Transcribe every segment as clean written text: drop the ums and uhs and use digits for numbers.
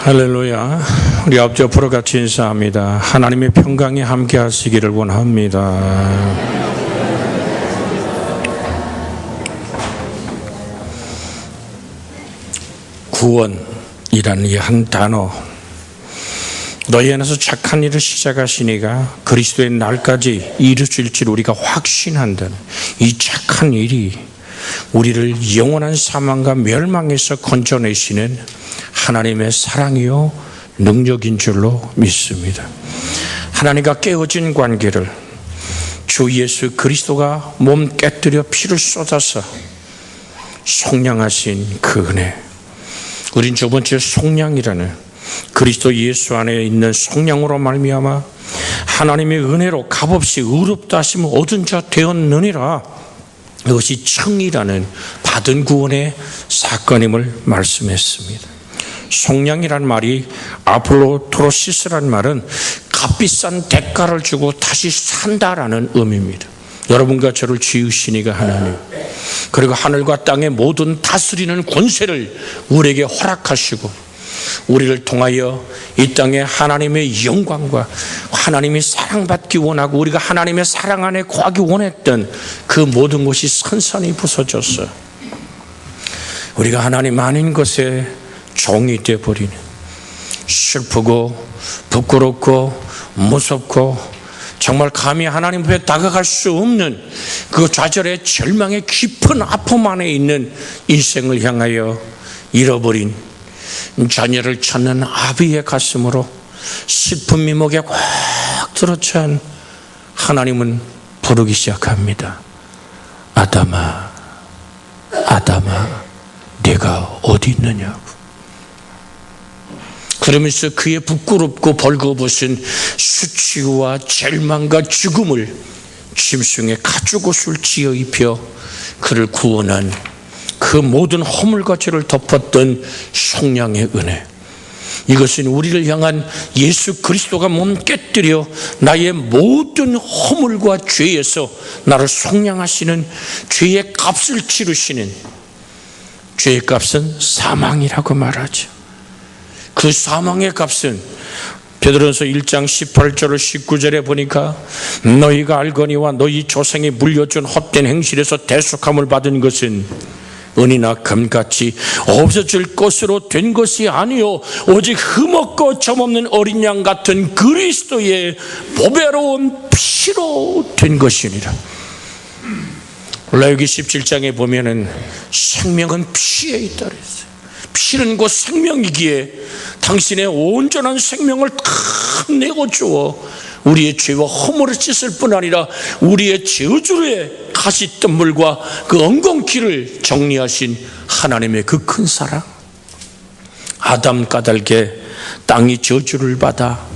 할렐루야. 우리 앞뒤 앞으로 같이 인사합니다. 하나님의 평강이 함께 하시기를 원합니다. 구원이라는 이 한 단어, 너희 안에서 착한 일을 시작하시니가 그리스도의 날까지 이루실 줄 우리가 확신한다는 이 착한 일이 우리를 영원한 사망과 멸망에서 건져내시는 하나님의 사랑이요 능력인 줄로 믿습니다. 하나님과 깨어진 관계를 주 예수 그리스도가 몸 깨뜨려 피를 쏟아서 속량하신 그 은혜, 우린 두 번째 속량이라는 그리스도 예수 안에 있는 속량으로 말미암아 하나님의 은혜로 값없이 의롭다 하심을 얻은 자 되었느니라. 이것이 청이라는 받은 구원의 사건임을 말씀했습니다. 속량이란 말이 아폴로토로시스란 말은 값비싼 대가를 주고 다시 산다라는 의미입니다. 여러분과 저를 지으시니가 하나님, 그리고 하늘과 땅의 모든 다스리는 권세를 우리에게 허락하시고 우리를 통하여 이 땅에 하나님의 영광과 하나님이 사랑받기 원하고 우리가 하나님의 사랑 안에 거하기 원했던 그 모든 것이 선선히 부서졌어요. 우리가 하나님 아닌 것에 종이 되어버리는, 슬프고 부끄럽고 무섭고 정말 감히 하나님 앞에 다가갈 수 없는 그 좌절의 절망의 깊은 아픔 안에 있는 인생을 향하여 잃어버린 자녀를 찾는 아비의 가슴으로 슬픔이 목에 꽉 들어찬 하나님은 부르기 시작합니다. 아담아, 아담아, 네가 어디 있느냐고. 그러면서 그의 부끄럽고 벌거벗은 수치와 절망과 죽음을 짐승의 가죽옷을 지어 입혀 그를 구원한 그 모든 허물과 죄를 덮었던 속량의 은혜, 이것은 우리를 향한 예수 그리스도가 몸 깨뜨려 나의 모든 허물과 죄에서 나를 속량하시는 죄의 값을 치르시는, 죄의 값은 사망이라고 말하죠. 그 사망의 값은 베드로전서 1장 18절을 19절에 보니까 너희가 알거니와 너희 조상이 물려준 헛된 행실에서 대속함을 받은 것은 은이나 금같이 없어질 것으로 된 것이 아니요 오직 흠없고 점없는 어린 양 같은 그리스도의 보배로운 피로 된 것이니라. 레위기 17장에 보면은 생명은 피에 있다 그랬어요. 피는 곧 생명이기에 당신의 온전한 생명을 다 내고 주어 우리의 죄와 허물을 씻을 뿐 아니라 우리의 저주의 가시덤불과 그 엉겅퀴를 정리하신 하나님의 그 큰 사랑. 아담 까닭에 땅이 저주를 받아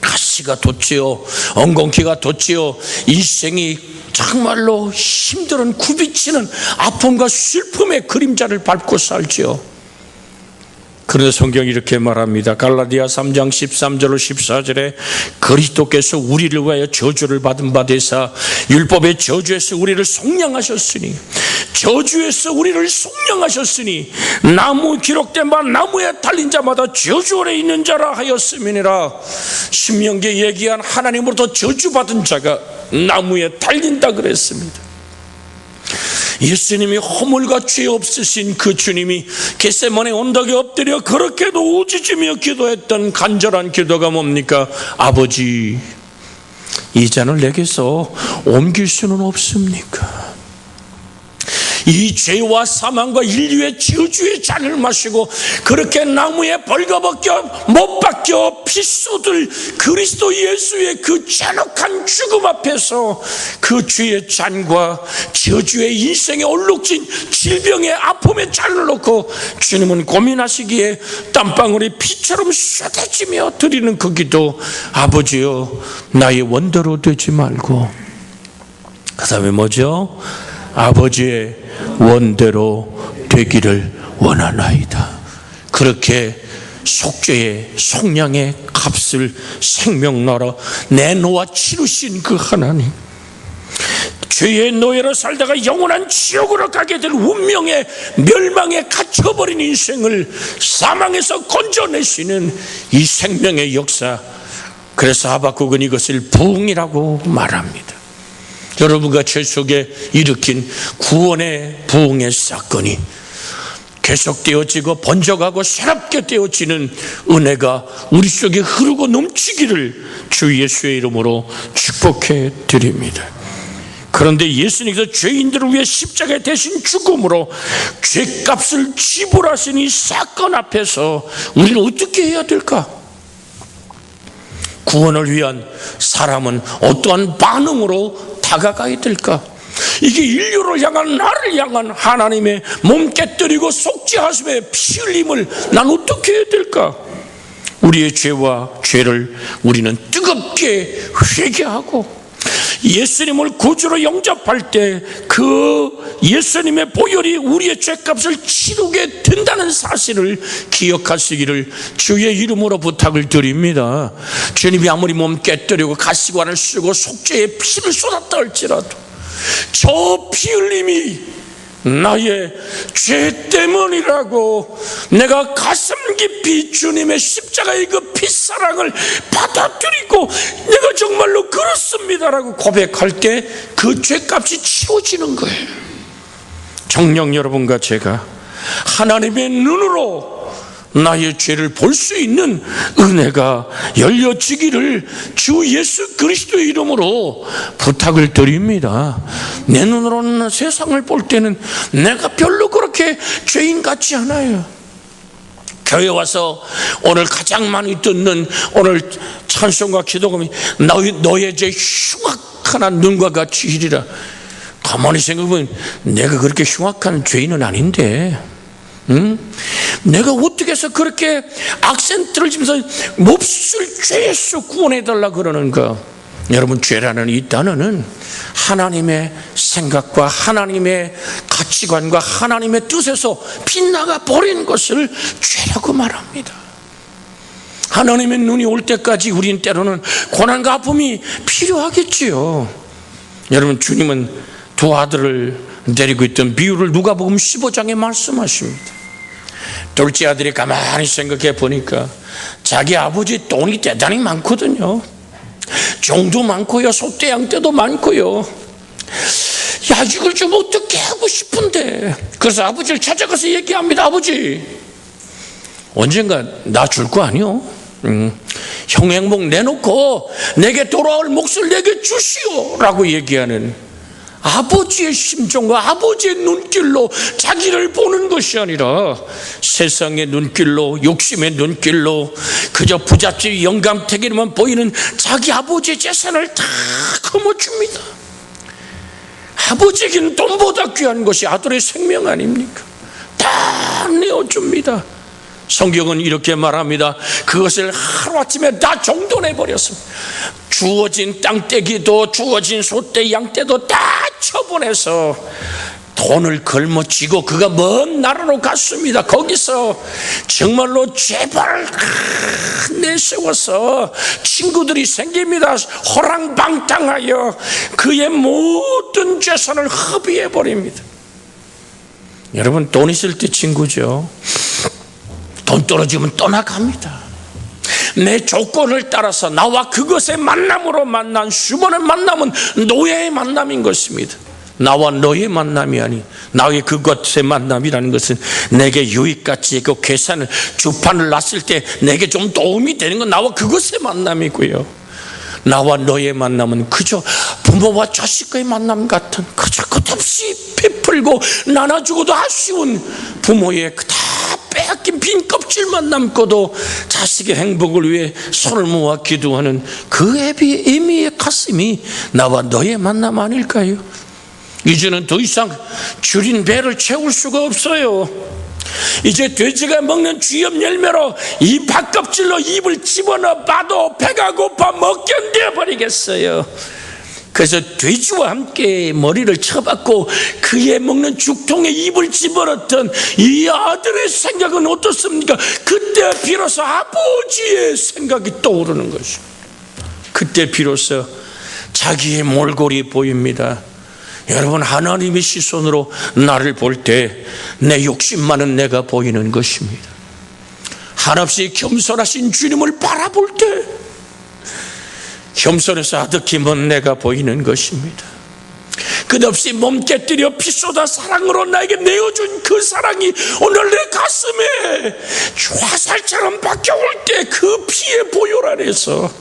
가시가 돋지요, 엉겅퀴가 돋지요, 인생이 정말로 힘든 굽이치는 아픔과 슬픔의 그림자를 밟고 살지요. 그런데 성경이 이렇게 말합니다. 갈라디아 3장 13절로 14절에 그리스도께서 우리를 위하여 저주를 받은 바 되사 율법의 저주에서 우리를 속량하셨으니, 저주에서 우리를 속량하셨으니 나무 기록된 바 나무에 달린 자마다 저주 아래 있는 자라 하였음이니라. 신명기에 얘기한 하나님으로부터 저주받은 자가 나무에 달린다 그랬습니다. 예수님이 허물과 죄 없으신 그 주님이 겟세마네 언덕에 엎드려 그렇게도 우짖으며 기도했던 간절한 기도가 뭡니까? 아버지, 이 잔을 내게서 옮길 수는 없습니까? 이 죄와 사망과 인류의 저주의 잔을 마시고 그렇게 나무에 벌거벗겨 못 박혀 피 쏟을 그리스도 예수의 그 잔혹한 죽음 앞에서 그 죄의 잔과 저주의 인생에 얼룩진 질병의 아픔의 잔을 놓고 주님은 고민하시기에 땀방울이 피처럼 쏟아지며 드리는 그 기도, 아버지여 나의 원대로 되지 말고, 그 다음에 뭐죠? 아버지의 원대로 되기를 원하나이다. 그렇게 속죄의 속량의 값을 생명나라 내놓아 치르신 그 하나님, 죄의 노예로 살다가 영원한 지옥으로 가게 될 운명의 멸망에 갇혀버린 인생을 사망에서 건져내시는 이 생명의 역사, 그래서 하박국은 이것을 부흥이라고 말합니다. 여러분과 제 속에 일으킨 구원의 부흥의 사건이 계속되어지고 번져가고 새롭게 되어지는 은혜가 우리 속에 흐르고 넘치기를 주 예수의 이름으로 축복해 드립니다. 그런데 예수님께서 죄인들을 위해 십자가에 대신 죽음으로 죄값을 지불하신 이 사건 앞에서 우리는 어떻게 해야 될까? 구원을 위한 사람은 어떠한 반응으로 다가가야 될까? 이게 인류를 향한, 나를 향한 하나님의 몸 깨뜨리고 속죄하심의 피 흘림을 난 어떻게 해야 될까? 우리의 죄와 죄를 우리는 뜨겁게 회개하고 예수님을 구주로 영접할 때 그 예수님의 보혈이 우리의 죄값을 치르게 된다는 사실을 기억하시기를 주의 이름으로 부탁을 드립니다. 주님이 아무리 몸 깨뜨리고 가시관을 쓰고 속죄의 피를 쏟았다 할지라도 저 피 흘림이 나의 죄 때문이라고 내가 가슴 깊이 주님의 십자가의 그 핏사랑을 받아들이고 내가 정말로 그렇습니다라고 고백할 때 그 죄값이 치워지는 거예요. 정녕 여러분과 제가 하나님의 눈으로 나의 죄를 볼 수 있는 은혜가 열려지기를 주 예수 그리스도의 이름으로 부탁을 드립니다. 내 눈으로는 세상을 볼 때는 내가 별로 그렇게 죄인 같지 않아요. 교회 와서 오늘 가장 많이 듣는 오늘 찬송과 기도금이 너의 죄 흉악한 눈과 같이 이리라. 가만히 생각해보면 내가 그렇게 흉악한 죄인은 아닌데, 내가 어떻게 해서 그렇게 악센트를 지면서 몹쓸 죄에서 구원해달라 그러는가? 여러분, 죄라는 이 단어는 하나님의 생각과 하나님의 가치관과 하나님의 뜻에서 빗나가 버린 것을 죄라고 말합니다. 하나님의 눈이 올 때까지 우리는 때로는 고난과 아픔이 필요하겠지요. 여러분, 주님은 두 아들을 데리고 있던 비유를 누가복음 15장에 말씀하십니다. 둘째 아들이 가만히 생각해 보니까 자기 아버지 돈이 대단히 많거든요. 종도 많고요, 소떼 양떼도 많고요. 야, 이걸 좀 어떻게 하고 싶은데, 그래서 아버지를 찾아가서 얘기합니다. 아버지, 언젠가 나 줄 거 아니요? 형 행복 내놓고 내게 돌아올 몫을 내게 주시오 라고 얘기하는 아버지의 심정과 아버지의 눈길로 자기를 보는 것이 아니라 세상의 눈길로, 욕심의 눈길로 그저 부잣집 영감택에만 보이는 자기 아버지의 재산을 다 거머�줍니다. 아버지에게는 돈보다 귀한 것이 아들의 생명 아닙니까? 다 내어줍니다. 성경은 이렇게 말합니다. 그것을 하루아침에 다 정돈해버렸습니다. 주어진 땅떼기도 주어진 소떼 양떼도 다 처분해서 돈을 걸머쥐고 그가 먼 나라로 갔습니다. 거기서 정말로 재벌을 내세워서 친구들이 생깁니다. 호랑방탕하여 그의 모든 재산을 허비해버립니다. 여러분, 돈 있을 때 친구죠. 돈 떨어지면 떠나갑니다. 내 조건을 따라서 나와 그것의 만남으로 만난 수많은 만남은 노예의 만남인 것입니다. 나와 너의 만남이 아니, 나의 그것의 만남이라는 것은 내게 유익가치 그 계산을 주판을 놨을 때 내게 좀 도움이 되는 건 나와 그것의 만남이고요. 나와 너의 만남은 그저 부모와 자식과의 만남 같은, 그저 끝없이 베풀고 나눠주고도 아쉬운 부모의 다 빼앗긴 빈 껍질만 남고도 자식의 행복을 위해 손을 모아 기도하는 그 애미의 가슴이 나와 너의 만남 아닐까요? 이제는 더 이상 줄인 배를 채울 수가 없어요. 이제 돼지가 먹는 쥐염 열매로 이 밥껍질로 입을 집어넣어 봐도 배가 고파 못 견뎌버리겠어요. 그래서 돼지와 함께 머리를 쳐박고 그의 먹는 죽통에 입을 집어넣던 이 아들의 생각은 어떻습니까? 그때 비로소 아버지의 생각이 떠오르는 것이죠. 그때 비로소 자기의 몰골이 보입니다. 여러분, 하나님의 시선으로 나를 볼 때 내 욕심 많은 내가 보이는 것입니다. 한없이 겸손하신 주님을 바라볼 때 겸손해서 아득히 먼 내가 보이는 것입니다. 끝없이 몸 깨뜨려 피 쏟아 사랑으로 나에게 내어준 그 사랑이 오늘 내 가슴에 화살처럼 박혀올 때 그 피의 보혈 안에서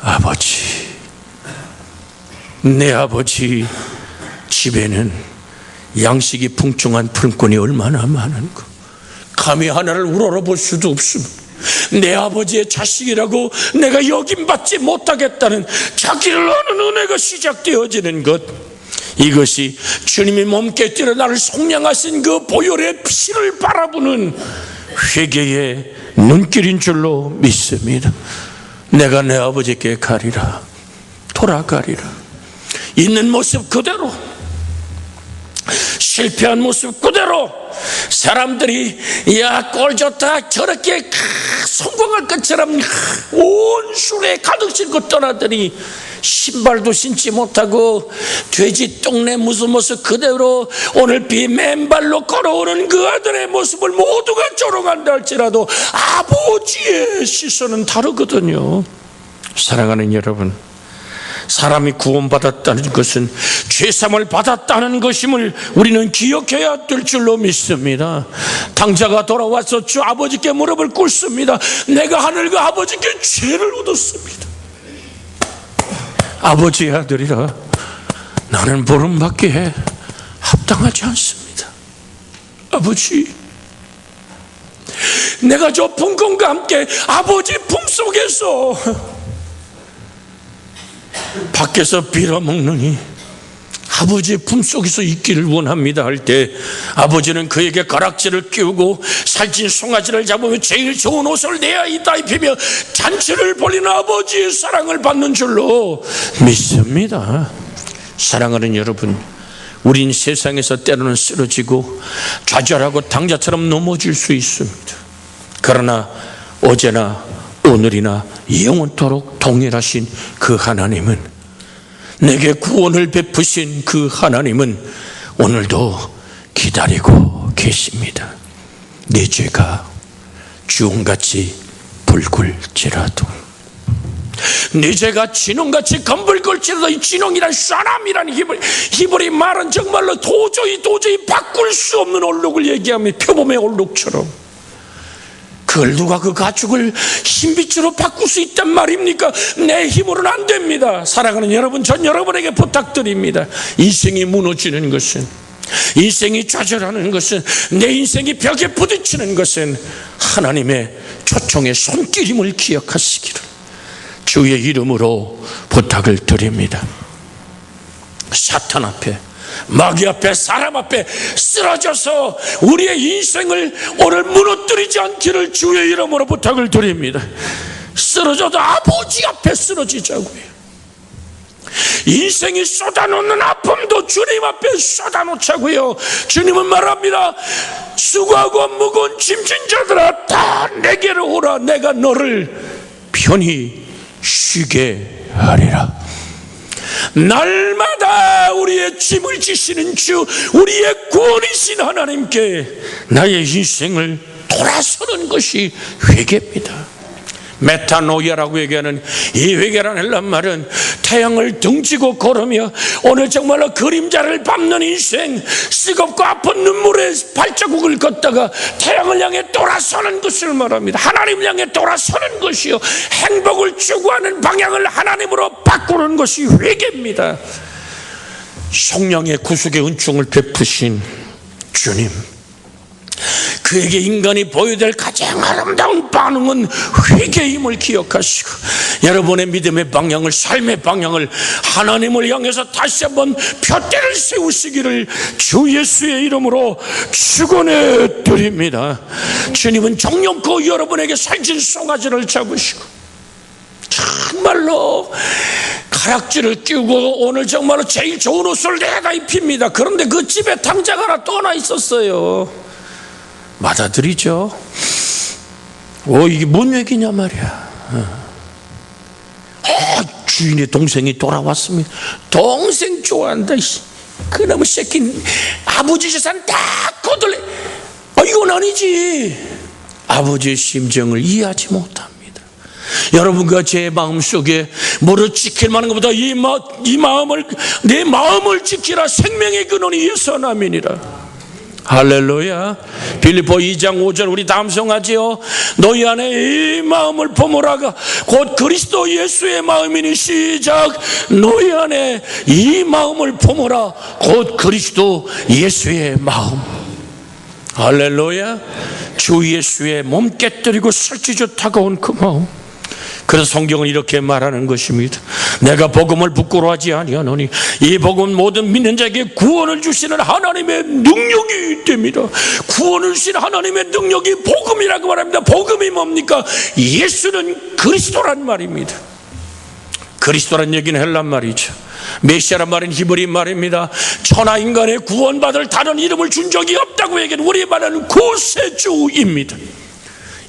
아버지, 내 아버지 집에는 양식이 풍성한 품꾼이 얼마나 많은가, 감히 하나를 우러러볼 수도 없습니다. 내 아버지의 자식이라고 내가 여김받지 못하겠다는 자기를 아는 은혜가 시작되어지는 것, 이것이 주님이 몸 깨뜨려 나를 속량하신 그 보혈의 피를 바라보는 회개의 눈길인 줄로 믿습니다. 내가 내 아버지께 가리라, 돌아가리라. 있는 모습 그대로, 실패한 모습 그대로, 사람들이 야 꼴 좋다 저렇게 성공할 것처럼 온 술에 가득 싣고 떠나더니 신발도 신지 못하고 돼지 똥내 무슨 모습 그대로 오늘 비 맨발로 걸어오는 그 아들의 모습을 모두가 조롱한다 할지라도 아버지의 시선은 다르거든요. 사랑하는 여러분, 사람이 구원받았다는 것은 죄사함을 받았다는 것임을 우리는 기억해야 될 줄로 믿습니다. 당자가 돌아와서 주 아버지께 무릎을 꿇습니다. 내가 하늘과 아버지께 죄를 얻었습니다. 아버지의 아들이라 나는 버림받기에 합당하지 않습니다. 아버지, 내가 저 분권과 함께 아버지 품속에서 밖에서 빌어먹느니 아버지의 품속에서 있기를 원합니다 할 때 아버지는 그에게 가락지를 끼우고 살찐 송아지를 잡으며 제일 좋은 옷을 내야 이다 입히며 잔치를 벌이는 아버지의 사랑을 받는 줄로 믿습니다. 사랑하는 여러분, 우린 세상에서 때로는 쓰러지고 좌절하고 당자처럼 넘어질 수 있습니다. 그러나 어제나 오늘이나 영원토록 동일하신 그 하나님은, 내게 구원을 베푸신 그 하나님은 오늘도 기다리고 계십니다. 내 죄가 주홍같이 붉을지라도, 내 죄가 진홍같이 검붉을지라도, 이 진홍이란 사람이란 히브리 말은 정말로 도저히 바꿀 수 없는 얼룩을 얘기하며 표범의 얼룩처럼, 그걸 누가 그 가죽을 흰빛으로 바꿀 수 있단 말입니까? 내 힘으로는 안 됩니다. 사랑하는 여러분, 전 여러분에게 부탁드립니다. 인생이 무너지는 것은, 인생이 좌절하는 것은, 내 인생이 벽에 부딪히는 것은 하나님의 초청의 손길임을 기억하시기를 주의 이름으로 부탁을 드립니다. 사탄 앞에, 마귀 앞에, 사람 앞에 쓰러져서 우리의 인생을 오늘 무너뜨리지 않기를 주의 이름으로 부탁을 드립니다. 쓰러져도 아버지 앞에 쓰러지자고요. 인생이 쏟아놓는 아픔도 주님 앞에 쏟아놓자고요. 주님은 말합니다. 수고하고 무거운 짐진 자들아 다 내게로 오라. 내가 너를 편히 쉬게 하리라. 날마다 우리의 짐을 지시는 주, 우리의 구원이신 하나님께 나의 인생을 돌아서는 것이 회개입니다. 메타노이아라고 얘기하는 이 회개라는 헬란 말은 태양을 등지고 걸으며 오늘 정말로 그림자를 밟는 인생, 쓰겁고 아픈 눈물의 발자국을 걷다가 태양을 향해 돌아서는 것을 말합니다. 하나님을 향해 돌아서는 것이요, 행복을 추구하는 방향을 하나님으로 바꾸는 것이 회개입니다. 성령의 구속의 은총을 베푸신 주님, 그에게 인간이 보여야 될 가장 아름다운 반응은 회개임을 기억하시고, 여러분의 믿음의 방향을, 삶의 방향을 하나님을 향해서 다시 한번 푯대를 세우시기를 주 예수의 이름으로 축원해 드립니다. 주님은 정령코 여러분에게 살찐 송아지를 잡으시고 정말로 가락지를 끼우고 오늘 정말로 제일 좋은 옷을 내가 입힙니다. 그런데 그 집에 당자가 하나 또 하나 있었어요. 맞아들이죠. 이게 뭔 얘기냐 말이야. 주인의 동생이 돌아왔습니다. 동생 좋아한다. 그놈의 새끼 아버지 재산 다 거둘래. 이건 아니지. 아버지의 심정을 이해하지 못합니다. 여러분과 제 마음속에 뭐를 지킬 만한 것보다 내 마음을 지키라. 생명의 근원이 예수님이니라. 할렐루야. 빌립보 2장 5절 우리 다 암송하지요. 너희 안에 이 마음을 품으라가 곧 그리스도 예수의 마음이니. 시작. 너희 안에 이 마음을 품으라 곧 그리스도 예수의 마음. 할렐루야. 주 예수의 몸 깨뜨리고 설치져 다가온 그 마음. 그래서 성경은 이렇게 말하는 것입니다. 내가 복음을 부끄러워하지 아니하노니 이 복음은 모든 믿는 자에게 구원을 주시는 하나님의 능력이 됩니다. 구원을 주시는 하나님의 능력이 복음이라고 말합니다. 복음이 뭡니까? 예수는 그리스도란 말입니다. 그리스도란 얘기는 헬란 말이죠. 메시아란 말은 히브리 말입니다. 천하 인간의 구원받을 다른 이름을 준 적이 없다고 얘기하는 우리 말하는 구세주입니다.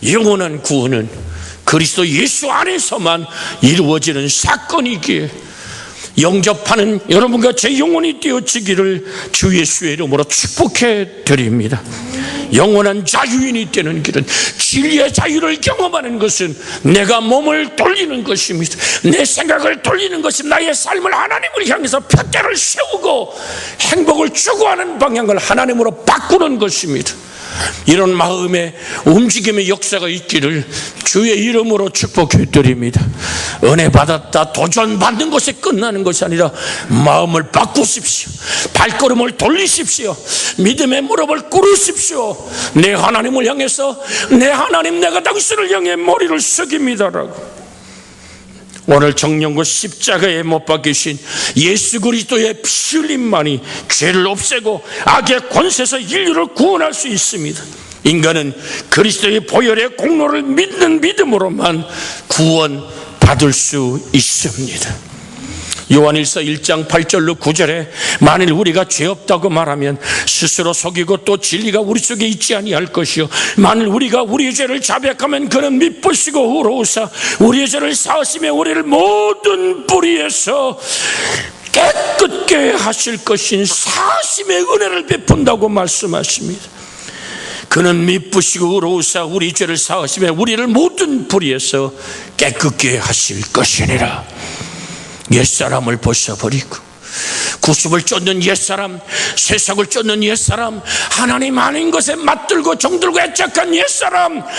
영원한 구원은 그리스도 예수 안에서만 이루어지는 사건이기에 영접하는 여러분과 제 영혼이 되어지기를 주 예수의 이름으로 축복해 드립니다. 영원한 자유인이 되는 길은, 진리의 자유를 경험하는 것은 내가 몸을 돌리는 것입니다. 내 생각을 돌리는 것입니다. 나의 삶을 하나님을 향해서 푯대를 세우고 행복을 추구하는 방향을 하나님으로 바꾸는 것입니다. 이런 마음의 움직임의 역사가 있기를 주의 이름으로 축복해 드립니다. 은혜 받았다 도전 받는 것에 끝나는 것이 아니라 마음을 바꾸십시오. 발걸음을 돌리십시오. 믿음의 무릎을 꿇으십시오. 내 하나님을 향해서 내 하나님 내가 당신을 향해 머리를 숙입니다라고. 오늘 정령과 십자가에 못 박히신 예수 그리스도의 피 흘림만이 죄를 없애고 악의 권세에서 인류를 구원할 수 있습니다. 인간은 그리스도의 보혈의 공로를 믿는 믿음으로만 구원받을 수 있습니다. 요한일서 1장 8절로 9절에 만일 우리가 죄 없다고 말하면 스스로 속이고 또 진리가 우리 속에 있지 아니할 것이요 만일 우리가 우리의 죄를 자백하면 그는 미쁘시고 의로우사 우리의 죄를 사하시며 우리를 모든 불의에서 깨끗게 하실 것인 사심의 은혜를 베푼다고 말씀하십니다. 그는 미쁘시고 의로우사 우리 죄를 사하시며 우리를 모든 불의에서 깨끗게 하실 것이니라. 옛사람을 벗어버리고 구습을 쫓는 옛사람, 세상을 쫓는 옛사람, 하나님 아닌 것에 맞들고 정들고 애착한 옛사람,